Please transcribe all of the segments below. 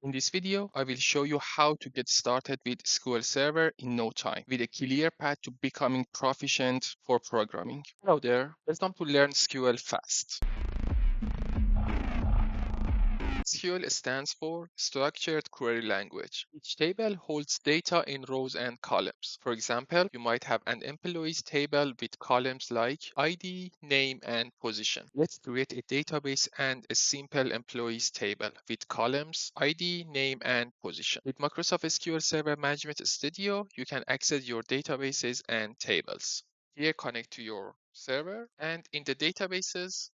In this video, I will show you how to get started with SQL Server in no time with a clear path to becoming proficient for programming. Hello there, welcome to Learn SQL Fast. SQL stands for Structured Query Language. Each table holds data in rows and columns. For example, you might have an employees table with columns like ID, name, and position. Let's create a database and a simple employees table with columns ID, name, and position. With Microsoft SQL Server Management Studio, you can access your databases and tables. Here, connect to your server, and in the databases,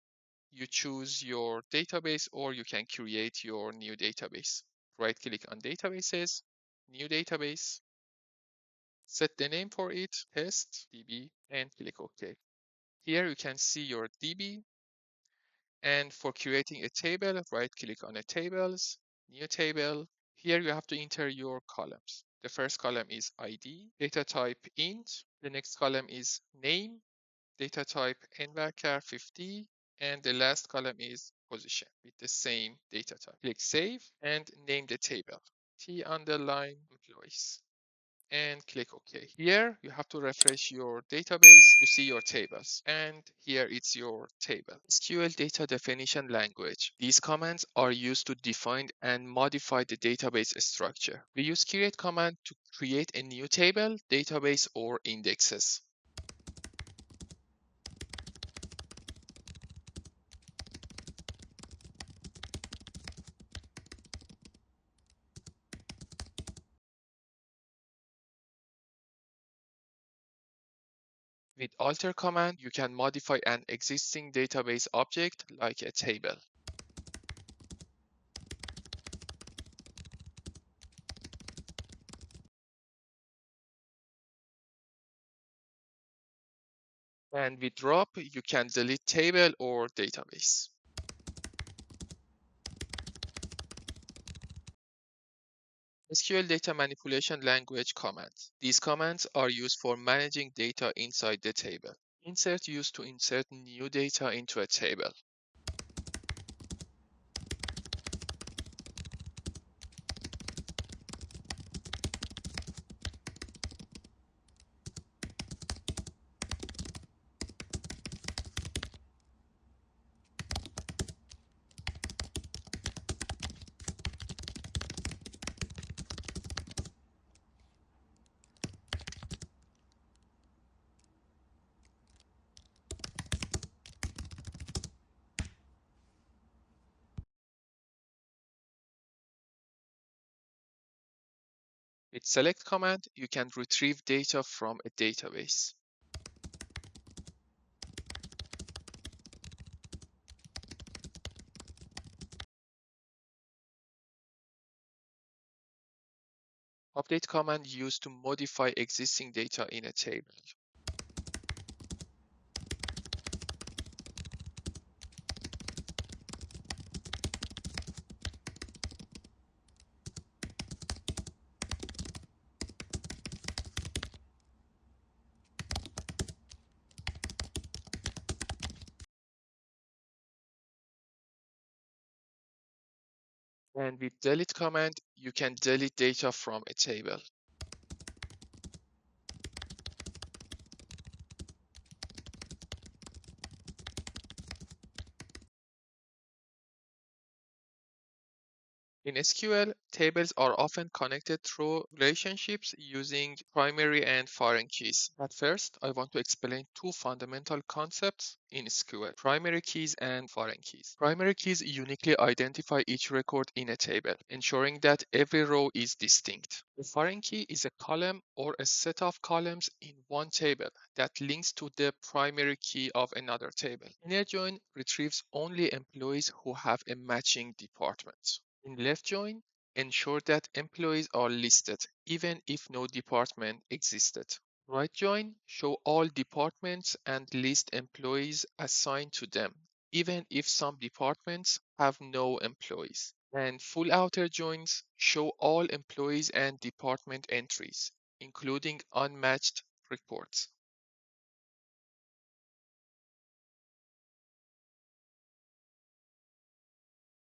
you choose your database or you can create your new database. Right click on databases, new database, set the name for it, test DB, and click OK. Here you can see your DB, and for creating a table, right click on the tables, new table. Here you have to enter your columns. The first column is ID, data type int, the next column is name, data type nvarchar 50, and the last column is position with the same data type. Click Save and name the table T underline employees and click OK. Here you have to refresh your database to see your tables, and here it's your table. SQL data definition language. These commands are used to define and modify the database structure. We use create command to create a new table, database, or indexes. With alter command, you can modify an existing database object like a table. And with drop, you can delete table or database. SQL data manipulation language commands. These commands are used for managing data inside the table. Insert used to insert new data into a table. With select command, you can retrieve data from a database. Update command used to modify existing data in a table. And with delete command, you can delete data from a table. In SQL, tables are often connected through relationships using primary and foreign keys. But first, I want to explain two fundamental concepts in SQL: primary keys and foreign keys. Primary keys uniquely identify each record in a table, ensuring that every row is distinct. The foreign key is a column or a set of columns in one table that links to the primary key of another table. Inner join retrieves only employees who have a matching department. In left join, ensure that employees are listed, even if no department existed. Right join, show all departments and list employees assigned to them, even if some departments have no employees. And full outer joins show all employees and department entries, including unmatched reports.